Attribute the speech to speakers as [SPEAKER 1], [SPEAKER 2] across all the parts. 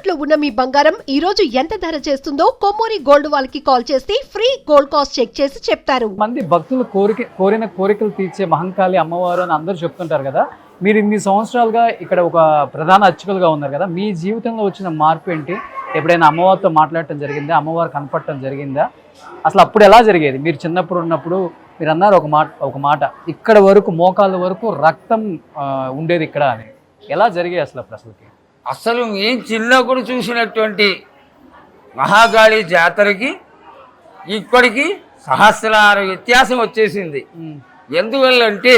[SPEAKER 1] తాకట్టులో ఉన్న మీ బంగారం ఈ రోజు ఎంత ధర చేస్తుందో కొమ్మూరి గోల్డ్ వాళ్ళకి కాల్ చేస్తే ఫ్రీ గోల్డ్ కాస్ట్ చెక్ చేసి చెప్తారు.
[SPEAKER 2] మంది భక్తులు కోరిన కోరికలు తీర్చే మహంకాళి అమ్మవారు అని అందరూ చెప్తుంటారు కదా. మీరు ఇన్ని సంవత్సరాలుగా ఇక్కడ ఒక ప్రధాన అర్చకులుగా ఉన్నారు కదా, మీ జీవితంలో వచ్చిన మార్పు ఏంటి? ఎప్పుడైనా అమ్మవారితో మాట్లాడటం జరిగిందా? అమ్మవారు కనపడటం జరిగిందా? అసలు అప్పుడు ఎలా జరిగేది? మీరు చిన్నప్పుడు ఉన్నప్పుడు మీరు అన్నారు ఒక మాట ఇక్కడ వరకు మోకాళ్ళ వరకు రక్తం ఉండేది ఇక్కడ అని. ఎలా జరిగేది
[SPEAKER 3] అసలు నేను చిన్నప్పుడు చూసినటువంటి మహాకాళి జాతరకి ఇప్పటికి సహస్రార వ్యత్యాసం వచ్చేసింది. ఎందువల్లంటే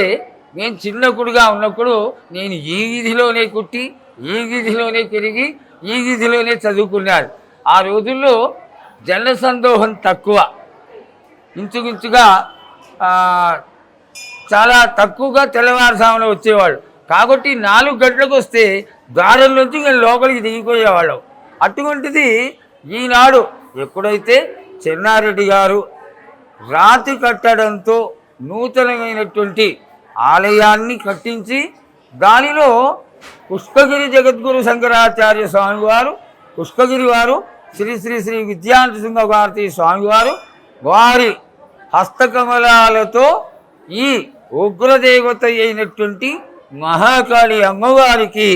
[SPEAKER 3] నేను చిన్నప్పుడుగా ఉన్నప్పుడు నేను ఈ వీధిలోనే పుట్టి, ఈ వీధిలోనే పెరిగి, ఈ వీధిలోనే చదువుకున్నాను. ఆ రోజుల్లో జనసందోహం తక్కువ, ఇంచుమించుగా చాలా తక్కువగా తెల్లవారుజామున వచ్చేవాళ్ళు. కాబట్టి 4 గంటలకు వస్తే ద్వారం నుంచి నేను లోపలికి దిగిపోయేవాళ్ళం. అటువంటిది ఈనాడు ఎప్పుడైతే చెన్నారెడ్డి గారు రాతి కట్టడంతో నూతనమైనటువంటి ఆలయాన్ని కట్టించి దానిలో పుష్పగిరి జగద్గురు శంకరాచార్య స్వామివారు, పుష్పగిరి వారు, శ్రీ శ్రీ శ్రీ విద్యానరసింహ భారతి స్వామివారు వారి హస్తకమలాలతో ఈ ఉగ్రదేవత అయినటువంటి మహాకాళి అమ్మవారికి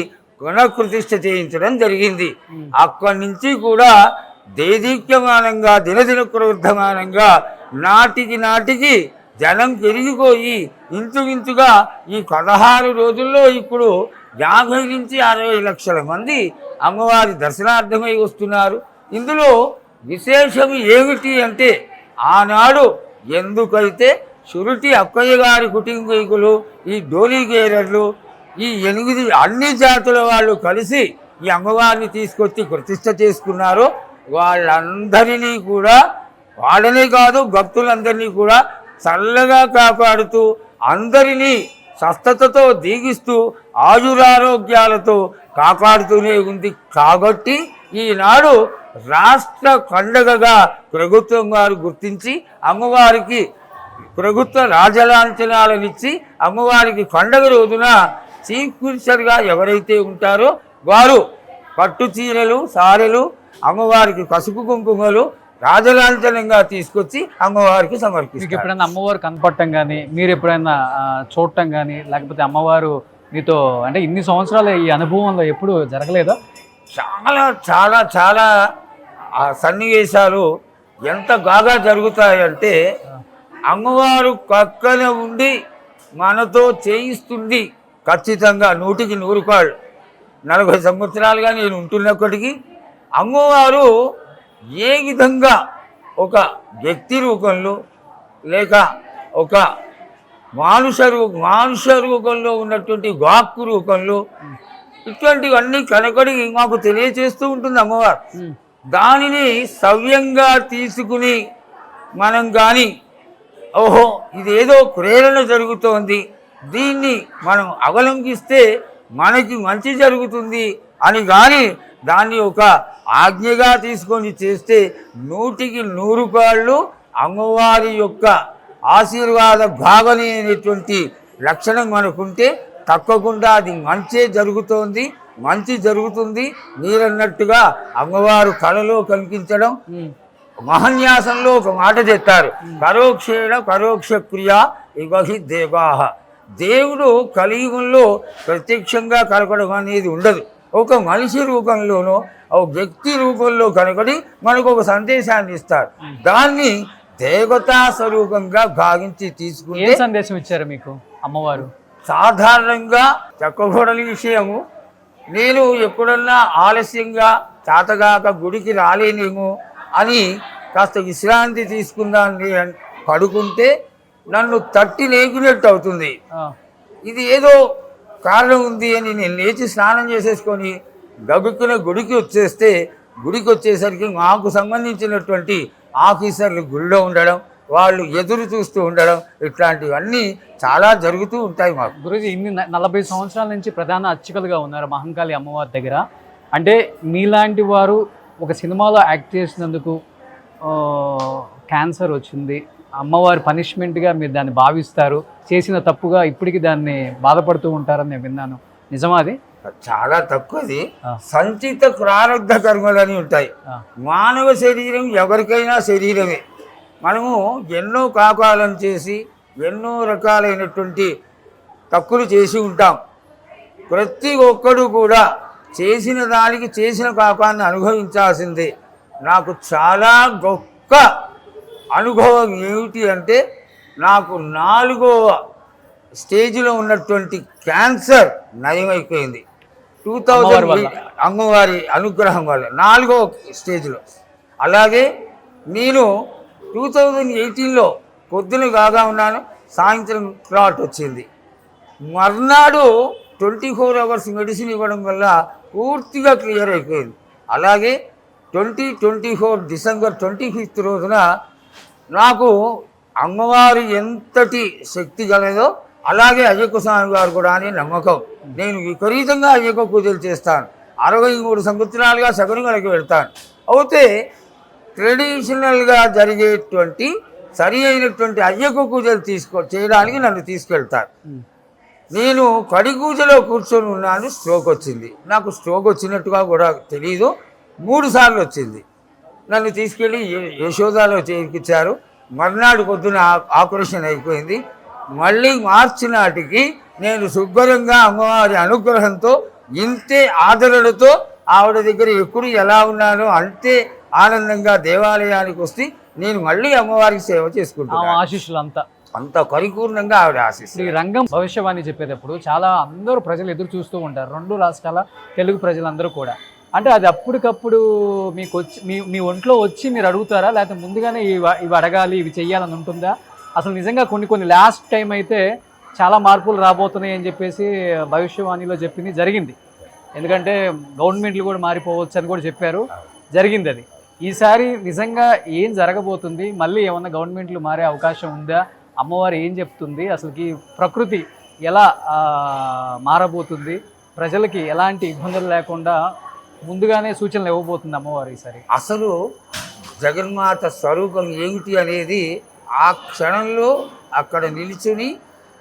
[SPEAKER 3] గుణప్రతిష్ఠ చేయించడం జరిగింది. అక్కడి నుంచి కూడా దేదీప్యమానంగా దినదిన ప్రవృద్ధమానంగా నాటికి జనం పెరిగిపోయి ఇంచుమించుగా ఈ 16 రోజుల్లో ఇప్పుడు 50 నుంచి 60 లక్షల మంది అమ్మవారి దర్శనార్థమై వస్తున్నారు. ఇందులో విశేషం ఏమిటి అంటే ఆనాడు ఎందుకైతే షురుటి అక్కయ్య గారి కుటుంబీకులు, ఈ డోలీగేరర్లు, ఈ 8 అన్ని జాతుల వాళ్ళు కలిసి ఈ అమ్మవారిని తీసుకొచ్చి ప్రతిష్ఠ చేసుకున్నారో వాళ్ళందరినీ కూడా, వాళ్ళనే కాదు భక్తులందరినీ కూడా చల్లగా కాపాడుతూ అందరినీ స్వస్థతతో దీగిస్తూ ఆయురారోగ్యాలతో కాపాడుతూనే ఉంది. కాబట్టి ఈనాడు రాష్ట్ర పండగగా ప్రభుత్వం వారు గుర్తించి అమ్మవారికి ప్రభుత్వ రాజలాంఛనాలనిచ్చి అమ్మవారికి పండగ రోజున చీఫ్ మినిస్టర్గా ఎవరైతే ఉంటారో వారు పట్టు చీరలు, సారెలు, అమ్మవారికి పసుపు కుంకుమలు రాజలాంఛనంగా తీసుకొచ్చి అమ్మవారికి సమర్పిస్తారు.
[SPEAKER 2] ఎప్పుడైనా అమ్మవారు కనపడటం కానీ, మీరు ఎప్పుడైనా చూడటం కానీ, లేకపోతే అమ్మవారు మీతో అంటే ఇన్ని సంవత్సరాల ఈ అనుభవంలో ఎప్పుడు జరగలేదా?
[SPEAKER 3] చాలా చాలా చాలా సన్నివేశాలు ఎంత బాగా జరుగుతాయంటే అమ్మవారు పక్కన ఉండి మనతో చేయిస్తుంది. ఖచ్చితంగా 100కి 100 రూపాయలు. 40 సంవత్సరాలుగా నేను ఉంటున్నప్పటికీ అమ్మవారు ఏ విధంగా ఒక వ్యక్తి రూపంలో లేక ఒక మానుష రూపంలో ఉన్నటువంటి వాక్కు రూపంలో ఇటువంటివన్నీ కనకడి మాకు తెలియచేస్తూ ఉంటుంది అమ్మవారు. దానిని సవ్యంగా తీసుకుని మనం కానీ ఓహో ఇదేదో ప్రేరణ జరుగుతోంది, దీన్ని మనం అవలంబిస్తే మనకి మంచి జరుగుతుంది అని కానీ దాన్ని ఒక ఆజ్ఞగా తీసుకొని చేస్తే 100కి 100 రూపాయలు అమ్మవారి యొక్క ఆశీర్వాద భావన అనేటువంటి లక్షణం మనకుంటే తప్పకుండా అది మంచి జరుగుతుంది. మీరన్నట్టుగా అమ్మవారు కళలో కనిపించడం. మహన్యాసంలో ఒక మాట చెప్తారు, పరోక్ష క్రియ ఇవహి దేవాహ. దేవుడు కలియుగంలో ప్రత్యక్షంగా కనపడడం అనేది ఉండదు. ఒక మనిషి రూపంలోనో ఒక వ్యక్తి రూపంలో కనపడి మనకు ఒక సందేశాన్ని ఇస్తారు. దాన్ని దేవతా స్వరూపంగా భావించి తీసుకుని
[SPEAKER 2] సందేశం ఇచ్చారు మీకు అమ్మవారు?
[SPEAKER 3] సాధారణంగా చెప్పకూడని విషయము, నేను ఎప్పుడన్నా ఆలస్యంగా చాతగాక గుడికి రాలేనేమో అని కాస్త విశ్రాంతి తీసుకుందాన్ని పడుకుంటే నన్ను తట్టి లేకునేట్టు అవుతుంది. ఇది ఏదో కారణం ఉంది అని నేను లేచి స్నానం చేసేసుకొని గబుక్కున గుడికి వచ్చేసరికి మాకు సంబంధించినటువంటి ఆఫీసర్లు గుళ్ళో ఉండడం, వాళ్ళు ఎదురు చూస్తూ ఉండడం, ఇట్లాంటివన్నీ చాలా జరుగుతూ ఉంటాయి మాకు.
[SPEAKER 2] గురూజీ, ఇన్ని 40 సంవత్సరాల నుంచి ప్రధాన అర్చకులుగా ఉన్నారు మహంకాళి అమ్మవారి దగ్గర. అంటే మీలాంటి వారు ఒక సినిమాలో యాక్ట్ చేసినందుకు క్యాన్సర్ వచ్చింది, అమ్మవారి పనిష్మెంట్గా మీరు దాన్ని భావిస్తారు, చేసిన తప్పుగా ఇప్పటికీ దాన్ని బాధపడుతూ ఉంటారని నేను విన్నాను. నిజమా అది?
[SPEAKER 3] చాలా తక్కువది.
[SPEAKER 2] ఆ.
[SPEAKER 3] సంచిత ప్రారంధ కర్మలని ఉంటాయి.
[SPEAKER 2] ఆ.
[SPEAKER 3] మానవ శరీరం ఎవరికైనా శరీరమే. మనము ఎన్నో కాకాలను చేసి ఎన్నో రకాలైనటువంటి తక్కువలు చేసి ఉంటాం. ప్రతి ఒక్కడు కూడా చేసిన దానికి చేసిన పాపాన్ని అనుభవించాల్సిందే. నాకు చాలా గొప్ప అనుభవం ఏమిటి అంటే, నాకు 4వ స్టేజ్లో ఉన్నటువంటి క్యాన్సర్ నయమైపోయింది.
[SPEAKER 2] అమ్మవారి వల్ల.
[SPEAKER 3] అమ్మవారి అనుగ్రహం వల్ల 4వ స్టేజ్లో. అలాగే నేను 2018లో పొద్దున కాగా ఉన్నాను, సాయంత్రం క్లాట్ వచ్చింది. మర్నాడు 24 అవర్స్ మెడిసిన్ ఇవ్వడం వల్ల పూర్తిగా క్లియర్ అయిపోయింది. అలాగే 2024 డిసెంబర్ 25th రోజున నాకు అమ్మవారు ఎంతటి శక్తి గలదో అలాగే అయ్యప్ప స్వామి గారు కూడా అని నమ్మకం. నేను విపరీతంగా అయ్యప్ప పూజలు చేస్తాను. 63 సంవత్సరాలుగా శబరిమలకి వెళ్తాను. అయితే ట్రెడిషనల్గా జరిగేటువంటి సరి అయినటువంటి అయ్యప్ప పూజలు చేయడానికి నన్ను తీసుకెళ్తారు. నేను కడి పూజలో కూర్చొని ఉన్నాను, స్ట్రోక్ వచ్చింది. నాకు స్ట్రోక్ వచ్చినట్టుగా కూడా తెలీదు. 3 సార్లు వచ్చింది. నన్ను తీసుకెళ్ళి యశోదాలో చేర్పించారు. మర్నాడు పొద్దున ఆపరేషన్ అయిపోయింది. మళ్ళీ మార్చి నాటికి నేను శుభ్రంగా అమ్మవారి అనుగ్రహంతో ఇంతే ఆదరణతో ఆవిడ దగ్గర ఎప్పుడు ఎలా ఉన్నానో అంతే ఆనందంగా దేవాలయానికి వస్తే నేను మళ్ళీ అమ్మవారికి సేవ చేసుకుంటాను.
[SPEAKER 2] ఆశీస్సులు
[SPEAKER 3] అంత పరిపూర్ణంగా ఆవిడ ఆశిస్తుంది.
[SPEAKER 2] ఈ రంగం భవిష్యవాణి చెప్పేటప్పుడు చాలా అందరూ ప్రజలు ఎదురు చూస్తూ ఉంటారు, 2 రాష్ట్రాల తెలుగు ప్రజలందరూ కూడా. అంటే అది అప్పటికప్పుడు మీకు వచ్చి మీ ఒంట్లో వచ్చి మీరు అడుగుతారా, లేకపోతే ముందుగానే ఇవి అడగాలి, ఇవి చెయ్యాలని ఉంటుందా? అసలు నిజంగా కొన్ని లాస్ట్ టైం అయితే చాలా మార్పులు రాబోతున్నాయి అని చెప్పేసి భవిష్యవాణిలో చెప్పింది జరిగింది. ఎందుకంటే గవర్నమెంట్లు కూడా మారిపోవచ్చు అని కూడా చెప్పారు, జరిగింది అది. ఈసారి నిజంగా ఏం జరగబోతుంది? మళ్ళీ ఏమన్నా గవర్నమెంట్లు మారే అవకాశం ఉందా? అమ్మవారు ఏం చెప్తుంది? అసలుకి ప్రకృతి ఎలా మారబోతుంది? ప్రజలకి ఎలాంటి ఇబ్బందులు లేకుండా ముందుగానే సూచనలు ఇవ్వబోతుంది అమ్మవారు ఈసారి?
[SPEAKER 3] అసలు జగన్మాత స్వరూపం ఏమిటి అనేది ఆ క్షణంలో అక్కడ నిల్చుని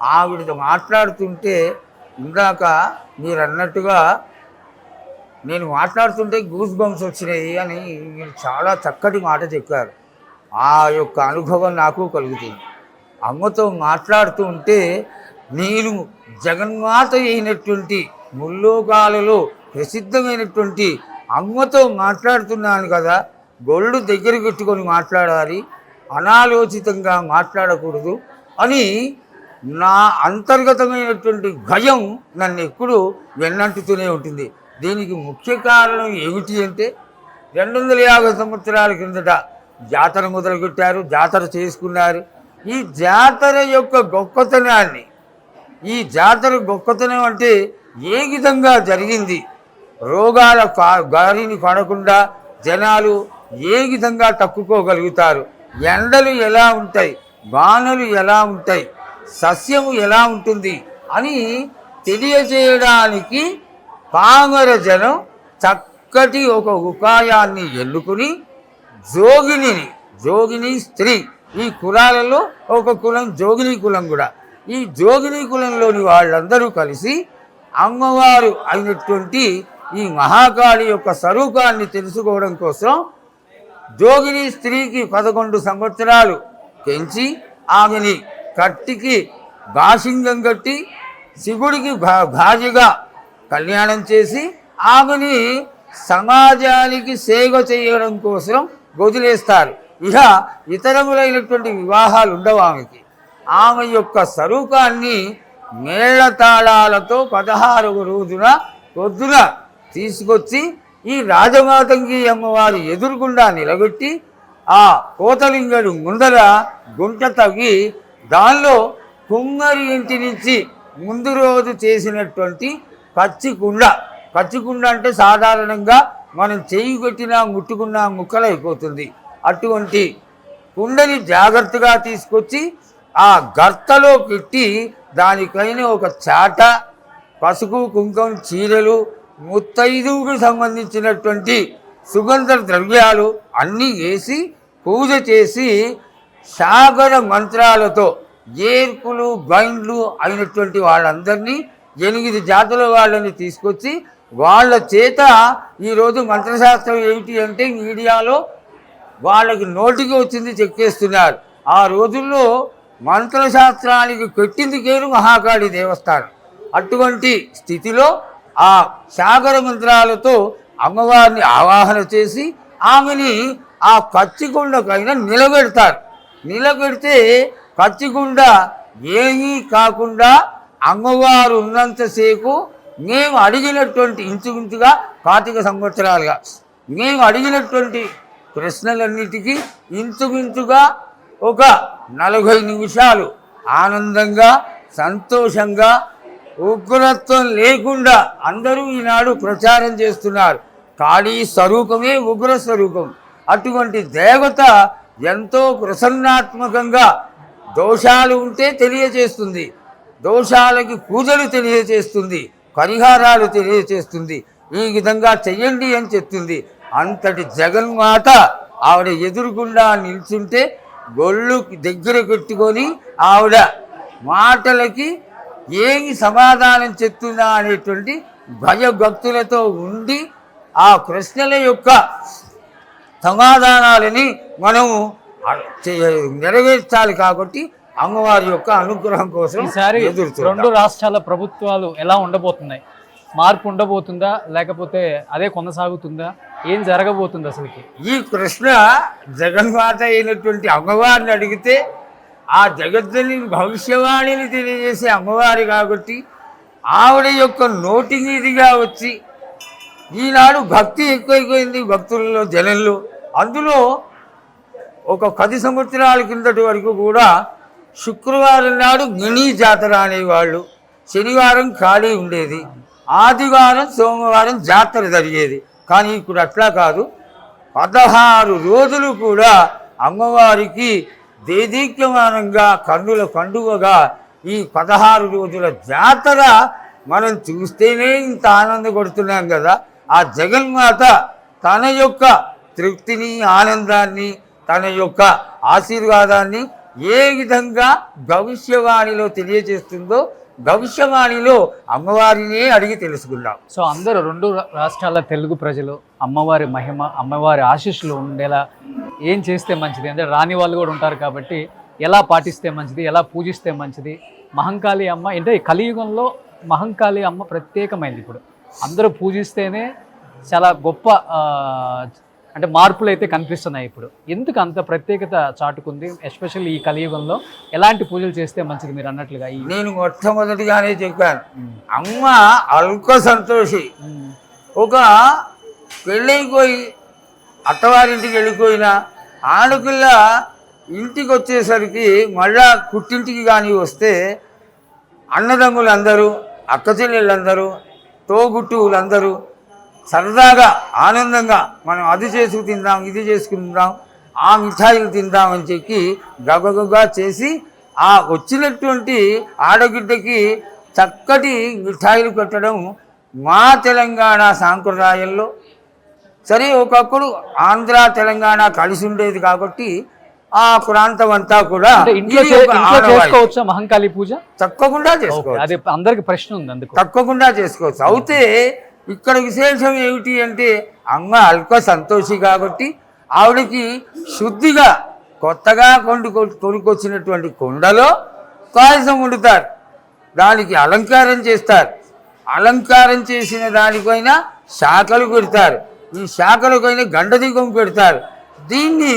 [SPEAKER 3] ఆవిడతో మాట్లాడుతుంటే, ఇందాక మీరు అన్నట్టుగా నేను మాట్లాడుతుంటే గూస్ బంప్స్ వచ్చినాయి అని మీరు చాలా చక్కటి మాట చెప్పారు. ఆ యొక్క అనుభవం నాకు కలుగుతుంది. అమ్మతో మాట్లాడుతూ ఉంటే నేను జగన్మాత అయినటువంటి ముల్లోకాలలో ప్రసిద్ధమైనటువంటి అమ్మతో మాట్లాడుతున్నాను కదా, గొళ్ళు దగ్గర పెట్టుకొని మాట్లాడాలి, అనాలోచితంగా మాట్లాడకూడదు అని నా అంతర్గతమైనటువంటి భయం నన్ను ఎప్పుడు వెన్నంటుతూనే ఉంటుంది. దీనికి ముఖ్య కారణం ఏమిటి అంటే, 250 సంవత్సరాల కిందట జాతర మొదలుపెట్టారు, జాతర చేసుకున్నారు. ఈ జాతర యొక్క గొప్పతనాన్ని, ఈ జాతర గొప్పతనం అంటే ఏ విధంగా జరిగింది, రోగాల గారిని పడకుండా జనాలు ఏ విధంగా తప్పుకోగలుగుతారు, ఎండలు ఎలా ఉంటాయి, వానలు ఎలా ఉంటాయి, సస్యము ఎలా ఉంటుంది అని తెలియజేయడానికి పామర జనం చక్కటి ఒక ఉపాయాన్ని ఎన్నుకుని జోగిని స్త్రీ, ఈ కులాలలో ఒక కులం జోగిని కులం కూడా, ఈ జోగిని కులంలోని వాళ్ళందరూ కలిసి అమ్మవారు అయినటువంటి ఈ మహాకాళి యొక్క స్వరూపాన్ని తెలుసుకోవడం కోసం జోగిని స్త్రీకి 11 సంవత్సరాలు పెంచి ఆమెని కట్టికి బాసింగం కట్టి శివుడికి భార్యగా కళ్యాణం చేసి ఆమెని సమాజానికి సేవ చేయడం కోసం వదిలేస్తారు. ఇక ఇతరములైనటువంటి వివాహాలు ఉండవు ఆమెకి. ఆమె యొక్క స్వరూపాన్ని మేళతాళాలతో 16వ రోజున పొద్దున తీసుకొచ్చి ఈ రాజమాతంగి అమ్మవారి ఎదురుగుండా నిలబెట్టి ఆ కోతలింగడు ముందర గుంట తవ్వి దానిలో కుమ్మరి ఇంటి నుంచి ముందు రోజు చేసినటువంటి పచ్చికుండ అంటే సాధారణంగా మనం చేయి పెట్టినా ముట్టుకున్నా ముక్కలైపోతుంది. అటువంటి కుండని జాగ్రత్తగా తీసుకొచ్చి ఆ గర్తలో పెట్టి దానిపైన ఒక చాట, పసుపు కుంకుమ, చీరలు, ముత్తైదువుకు సంబంధించినటువంటి సుగంధ ద్రవ్యాలు అన్నీ వేసి పూజ చేసి సాగర మంత్రాలతో ఏర్పులు బైండ్లు అయినటువంటి వాళ్ళందరినీ 8 జాతుల వాళ్ళని తీసుకొచ్చి వాళ్ళ చేత ఈరోజు మంత్రశాస్త్రం ఏమిటి అంటే మీడియాలో వాళ్ళకి నోటికి వచ్చింది చెక్కేస్తున్నారు. ఆ రోజుల్లో మంత్రశాస్త్రానికి పెట్టింది కేరు మహాకాళి దేవస్థానం. అటువంటి స్థితిలో ఆ సాగర మంత్రాలతో అమ్మవారిని ఆవాహన చేసి ఆమెని ఆ కచ్చికొండకైనా నిలబెడతారు. నిలబెడితే కచ్చికొండ ఏమీ కాకుండా అమ్మవారు ఉన్నంతసేపు మేము అడిగినటువంటి ఇంచుమించుగా 25 సంవత్సరాలుగా మేము అడిగినటువంటి ప్రశ్నలన్నిటికీ ఇంచుమించుగా ఒక 40 నిమిషాలు ఆనందంగా సంతోషంగా ఉగ్రత్వం లేకుండా అందరూ ఈనాడు ప్రచారం చేస్తున్నారు. కాళీ స్వరూపమే ఉగ్ర స్వరూపం. అటువంటి దేవత ఎంతో ప్రసన్నాత్మకంగా దోషాలు ఉంటే తెలియజేస్తుంది, దోషాలకి పూజలు తెలియజేస్తుంది, పరిహారాలు తెలియజేస్తుంది. ఈ విధంగా చెయ్యండి అని చెప్తుంది. అంతటి జగన్మాత ఆవిడ ఎదురుగుండా నిల్చుంటే గొళ్ళు దగ్గర పెట్టుకొని ఆవిడ మాటలకి ఏమి సమాధానం చెప్తుందా అనేటువంటి భయభక్తులతో ఉండి ఆ ప్రశ్నల యొక్క సమాధానాలని మనము నెరవేర్చాలి. కాబట్టి అమ్మవారి యొక్క అనుగ్రహం కోసం
[SPEAKER 2] ఈసారి 2 రాష్ట్రాల ప్రభుత్వాలు ఎలా ఉండబోతున్నాయి? మార్పు ఉండబోతుందా లేకపోతే అదే కొనసాగుతుందా? ఏం జరగబోతుంది అసలుకి?
[SPEAKER 3] ఈ ప్రశ్న జగన్మాత అయినటువంటి అమ్మవారిని అడిగితే ఆ జగత్తుని భవిష్యవాణిని తెలియజేసే అమ్మవారి కాబట్టి ఆవిడ యొక్క నోటి మీదిగా వచ్చి ఈనాడు భక్తి ఎక్కువైపోయింది భక్తులలో జనంలో. అందులో ఒక 10 సంవత్సరాల కిందటి వరకు కూడా శుక్రవారం నాడు మినీ జాతర అనేవాళ్ళు, శనివారం ఖాళీ ఉండేది, ఆదివారం సోమవారం జాతర జరిగేది. కానీ ఇప్పుడు అట్లా కాదు, 16 రోజులు కూడా అమ్మవారికి దేదీప్యమానంగా కన్నుల పండుగగా ఈ 16 రోజుల జాతర మనం చూస్తేనే ఇంత ఆనందపడుతున్నాం కదా. ఆ జగన్మాత తన యొక్క తృప్తిని ఆనందాన్ని తన యొక్క ఆశీర్వాదాన్ని ఏ విధంగా భవిష్యవాణిలో తెలియజేస్తుందో భవిష్యవాణిలో అమ్మవారినే అడిగి తెలుసుకుందాం.
[SPEAKER 2] సో అందరూ 2 రాష్ట్రాల తెలుగు ప్రజలు అమ్మవారి మహిమ అమ్మవారి ఆశీస్సులు ఉండేలా ఏం చేస్తే మంచిది అంటే రాని వాళ్ళు కూడా ఉంటారు కాబట్టి ఎలా పాటిస్తే మంచిది, ఎలా పూజిస్తే మంచిది? మహంకాళి అమ్మ అంటే కలియుగంలో మహంకాళి అమ్మ ప్రత్యేకమైంది. ఇప్పుడు అందరూ పూజిస్తేనే చాలా గొప్ప అంటే మార్పులు అయితే కనిపిస్తున్నాయి. ఇప్పుడు ఎందుకు అంత ప్రత్యేకత చాటుకుంది? ఎస్పెషల్లీ ఈ కలియుగంలో ఎలాంటి పూజలు చేస్తే మంచిది మీరు అన్నట్లుగా?
[SPEAKER 3] నేను మొట్టమొదటిగానే చెప్పాను, అమ్మ అల్క సంతోషి. ఒక పెళ్ళైపోయి అత్తవారింటికి వెళ్ళిపోయిన ఆడపిల్ల ఇంటికి వచ్చేసరికి మళ్ళా పుట్టింటికి కానీ వస్తే అన్నదమ్ములందరూ అక్క చెల్లెళ్ళందరూ తోగుట్టువులందరూ సరదాగా ఆనందంగా మనం అది చేసుకు తిందాం ఇది చేసుకుందాం ఆ మిఠాయిలు తిందామని చెప్పి గబగబా చేసి ఆ వచ్చినటువంటి ఆడబిడ్డకి చక్కటి మిఠాయిలు పెట్టడం మా తెలంగాణ సాంప్రదాయంలో. సరే ఒకప్పుడు ఆంధ్ర తెలంగాణ కలిసి ఉండేది కాబట్టి ఆ ప్రాంతం అంతా కూడా
[SPEAKER 2] చేసుకోవచ్చా మహంకాళి పూజ?
[SPEAKER 3] తప్పకుండా చేసుకోవచ్చు.
[SPEAKER 2] అది అందరికి ప్రశ్న ఉంది, అందుకు
[SPEAKER 3] తప్పకుండా చేసుకోవచ్చు. అయితే ఇక్కడ విశేషం ఏమిటి అంటే అమ్మ అల్ప సంతోషి కాబట్టి ఆవిడకి శుద్ధిగా కొత్తగా కొనుకొచ్చినటువంటి కొండలో పాయసం వండుతారు, దానికి అలంకారం చేస్తారు. అలంకారం చేసిన దానిపైన శాఖలు పెడతారు, ఈ శాఖలపైన గండదీపం పెడతారు. దీన్ని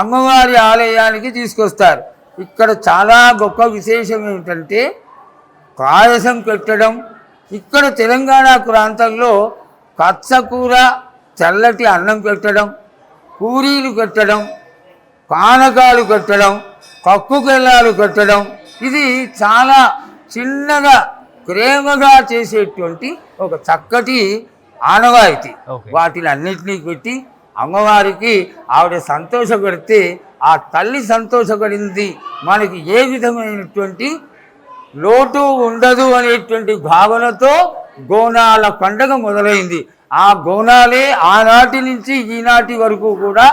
[SPEAKER 3] అమ్మవారి ఆలయానికి తీసుకొస్తారు. ఇక్కడ చాలా గొప్ప విశేషం ఏమిటంటే పాయసం పెట్టడం. ఇక్కడ తెలంగాణ ప్రాంతంలో పచ్చకూర చల్లటి అన్నం పెట్టడం, పూరీలు పెట్టడం, పానకాలు పెట్టడం, కక్కుకెళ్ళాలు పెట్టడం, ఇది చాలా చిన్నగా ప్రేమగా చేసేటువంటి ఒక చక్కటి ఆనవాయితీ. వాటిని అన్నింటినీ పెట్టి అమ్మవారికి ఆవిడ సంతోషపడితే ఆ తల్లి సంతోషపడింది, మనకి ఏ విధమైనటువంటి లోటు ఉండదు అనేటువంటి భావనతో గోనాల పండగ మొదలైంది. ఆ గోనాలే ఆనాటి నుంచి ఈనాటి వరకు కూడా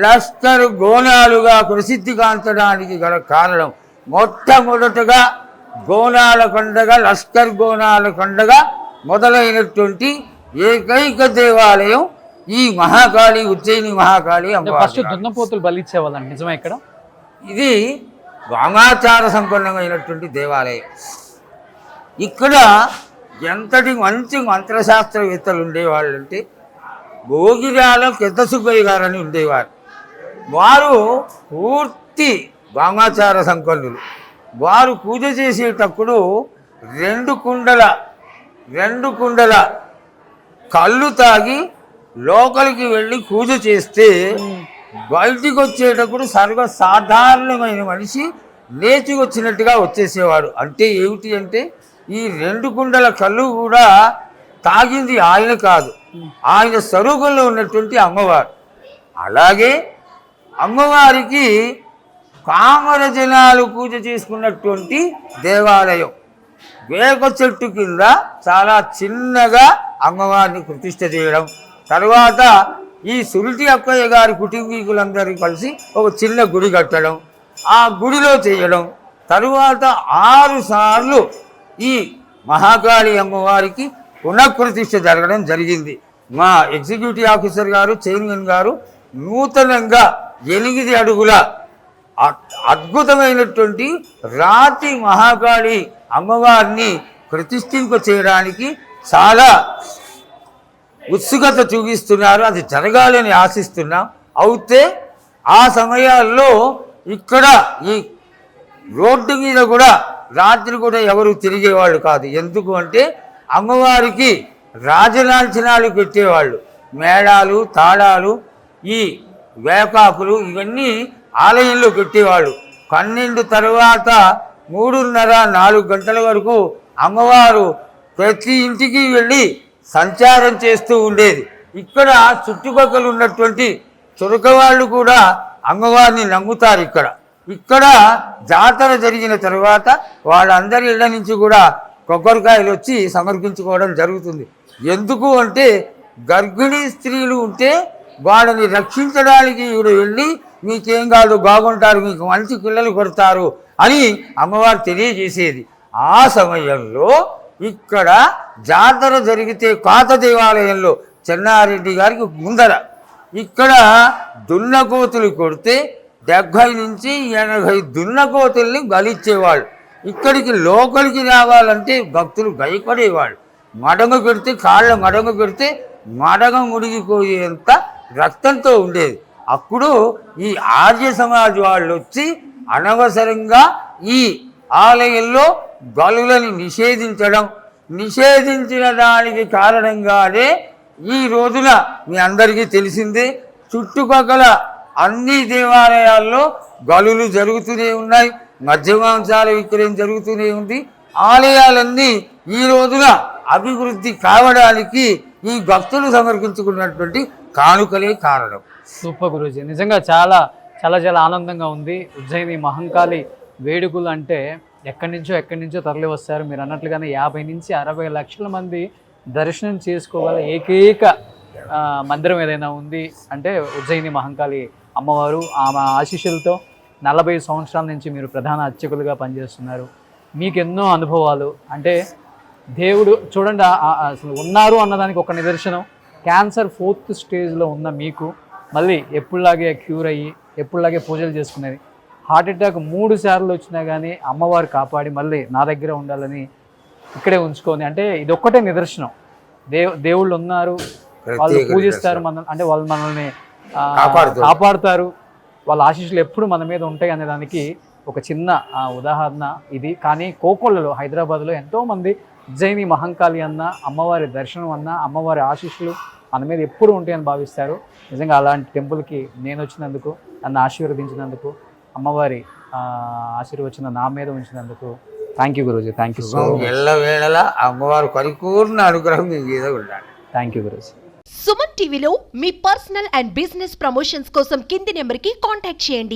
[SPEAKER 3] లష్కర్ గోనాలుగా ప్రసిద్ధిగాంచడానికి గల కారణం. మొట్టమొదటగా గోనాల కొండగా లష్కర్ గోనాల కొండగా మొదలైనటువంటి ఏకైక దేవాలయం ఈ మహాకాళి, ఉజ్జయిని మహాకాళి
[SPEAKER 2] ఫస్ట్
[SPEAKER 3] అమ్మవారి.
[SPEAKER 2] దున్నపోతులు బలిచ్చేవాళ్ళండి, నిజమే ఇక్కడ?
[SPEAKER 3] ఇది వామాచార సంపన్నమైనటువంటి దేవాలయం. ఇక్కడ ఎంతటి మంచి మంత్రశాస్త్రవేత్తలు ఉండేవాళ్ళు అంటే భోగిరాల పెద్ద సుబ్బయ్య గారని ఉండేవారు. వారు పూర్తి వామాచార సంపన్నులు. వారు పూజ చేసేటప్పుడు రెండు కుండల కళ్ళు తాగి లోపలికి వెళ్ళి పూజ చేస్తే బయటికి వచ్చేటప్పుడు సర్వసాధారణమైన మనిషి లేచి వచ్చినట్టుగా వచ్చేసేవాడు. అంటే ఏమిటి అంటే ఈ రెండు కుండల కళ్ళు కూడా తాగింది ఆయన కాదు, ఆయన స్వరూపంలో ఉన్నటువంటి అమ్మవారు. అలాగే అమ్మవారికి కామర జనాలు పూజ చేసుకున్నటువంటి దేవాలయం. వేప చెట్టు కింద చాలా చిన్నగా అమ్మవారిని ప్రతిష్ఠ చేయడం, తర్వాత ఈ సురిటి అక్కయ్య గారి కుటుంబీకులందరూ కలిసి ఒక చిన్న గుడి కట్టడం, ఆ గుడిలో చేయడం, తరువాత 6 సార్లు ఈ మహాకాళి అమ్మవారికి పునఃప్రతిష్ఠ జరగడం జరిగింది. మా ఎగ్జిక్యూటివ్ ఆఫీసర్ గారు, చైర్మన్ గారు నూతనంగా 8 అడుగుల అద్భుతమైనటువంటి రాతి మహాకాళి అమ్మవారిని ప్రతిష్ఠింప చేయడానికి చాలా ఉత్సుకత చూపిస్తున్నారు. అది జరగాలని ఆశిస్తున్నాం. అయితే ఆ సమయాల్లో ఇక్కడ ఈ రోడ్డు మీద కూడా రాత్రి కూడా ఎవరు తిరిగేవాళ్ళు కాదు. ఎందుకు అంటే అమ్మవారికి రాజలాంఛనాలు పెట్టేవాళ్ళు. మేళాలు, తాళాలు, ఈ వేపాకులు ఇవన్నీ ఆలయంలో పెట్టేవాళ్ళు. 12 తర్వాత 3:30-4 గంటల వరకు అమ్మవారు ప్రతి ఇంటికి వెళ్ళి సంచారం చేస్తూ ఉండేది. ఇక్కడ చుట్టుపక్కల ఉన్నటువంటి చురకవాళ్ళు కూడా అమ్మవారిని నమ్ముతారు. ఇక్కడ జాతర జరిగిన తర్వాత వాళ్ళందరి ఇళ్ళ నుంచి కూడా కొబ్బరికాయలు వచ్చి సమర్పించుకోవడం జరుగుతుంది. ఎందుకు అంటే గర్భిణీ స్త్రీలు ఉంటే వాళ్ళని రక్షించడానికి ఈవిడ వెళ్ళి మీకేం కాదు, బాగుంటారు, మీకు మంచి పిల్లలు కొడతారు అని అమ్మవారు తెలియజేసేది. ఆ సమయంలో ఇక్కడ జాతర జరిగితే కాత దేవాలయంలో చెన్నారెడ్డి గారికి ముందర ఇక్కడ దున్నకోతులు కొడితే 70 నుంచి 80 దున్నకోతుల్ని బలిచ్చేవాళ్ళు. ఇక్కడికి లోపలికి రావాలంటే భక్తులు భయపడేవాళ్ళు. మడగ పెడితే కాళ్ళ మడగ పెడితే మడగ ముడిగిపోయేంత రక్తంతో ఉండేది. అప్పుడు ఈ ఆర్య సమాజ్ వాళ్ళు వచ్చి అనవసరంగా ఈ ఆలయంలో బలులని నిషేధించిన దానికి కారణంగానే ఈ రోజున మీ అందరికీ తెలిసిందే చుట్టుపక్కల అన్ని దేవాలయాల్లో బలులు జరుగుతూనే ఉన్నాయి, మద్యమాంసాల విక్రయం జరుగుతూనే ఉంది. ఆలయాలన్నీ ఈ రోజున అభివృద్ధి కావడానికి ఈ భక్తులు సమర్పించుకున్నటువంటి కానుకలే కారణం.
[SPEAKER 2] సూపర్ గురూజీ, నిజంగా చాలా చాలా చాలా ఆనందంగా ఉంది. ఉజ్జయిని మహంకాళి వేడుకలు అంటే ఎక్కడి నుంచో తరలి వస్తారు. మీరు అన్నట్లుగానే 50 నుంచి 60 లక్షల మంది దర్శనం చేసుకోగల ఏకైక మందిరం ఏదైనా ఉంది అంటే ఉజ్జయిని మహంకాళి అమ్మవారు. ఆమె ఆశీస్సులతో 40 సంవత్సరాల నుంచి మీరు ప్రధాన అర్చకులుగా పనిచేస్తున్నారు. మీకు ఎన్నో అనుభవాలు. అంటే దేవుడు చూడండి అసలు ఉన్నారు అన్నదానికి ఒక నిదర్శనం. క్యాన్సర్ 4th స్టేజ్లో ఉన్న మీకు మళ్ళీ ఎప్పుడులాగే క్యూర్ అయ్యి ఎప్పుడులాగే పూజలు చేసుకునేది. హార్ట్ అటాక్ 3 సార్లు వచ్చినా కానీ అమ్మవారు కాపాడి మళ్ళీ నా దగ్గర ఉండాలని ఇక్కడే ఉంచుకొని, అంటే ఇది ఒక్కటే నిదర్శనం. దేవుళ్ళు ఉన్నారు, వాళ్ళు పూజిస్తారు మన, అంటే వాళ్ళు మనల్ని కాపాడుతారు, వాళ్ళ ఆశీస్సులు ఎప్పుడు మన మీద ఉంటాయి అనే దానికి ఒక చిన్న ఉదాహరణ ఇది. కానీ కోకొల్లలో హైదరాబాద్లో ఎంతోమంది ఉజ్జయిని మహంకాళి అన్న, అమ్మవారి దర్శనం అన్న, అమ్మవారి ఆశీస్సులు మన మీద ఎప్పుడు ఉంటాయని భావిస్తారు. నిజంగా అలాంటి టెంపుల్కి నేను వచ్చినందుకు, నన్ను ఆశీర్వదించినందుకు, అమ్మవారి ఆశీర్వచనం నా మీద ఉంచినందుకు థ్యాంక్ యూ గురూజీ. Thank you so much.
[SPEAKER 3] ఎల్లవేళలా అమ్మవారు పరిపూర్ణ అనుగ్రహం మీ మీద ఉండాలి.
[SPEAKER 2] Thank you Guruji.
[SPEAKER 1] సుమన్ టీవీలో మీ పర్సనల్ అండ్ బిజినెస్ ప్రమోషన్స్ కోసం కింది నెంబర్కి కాంటాక్ట్ చేయండి.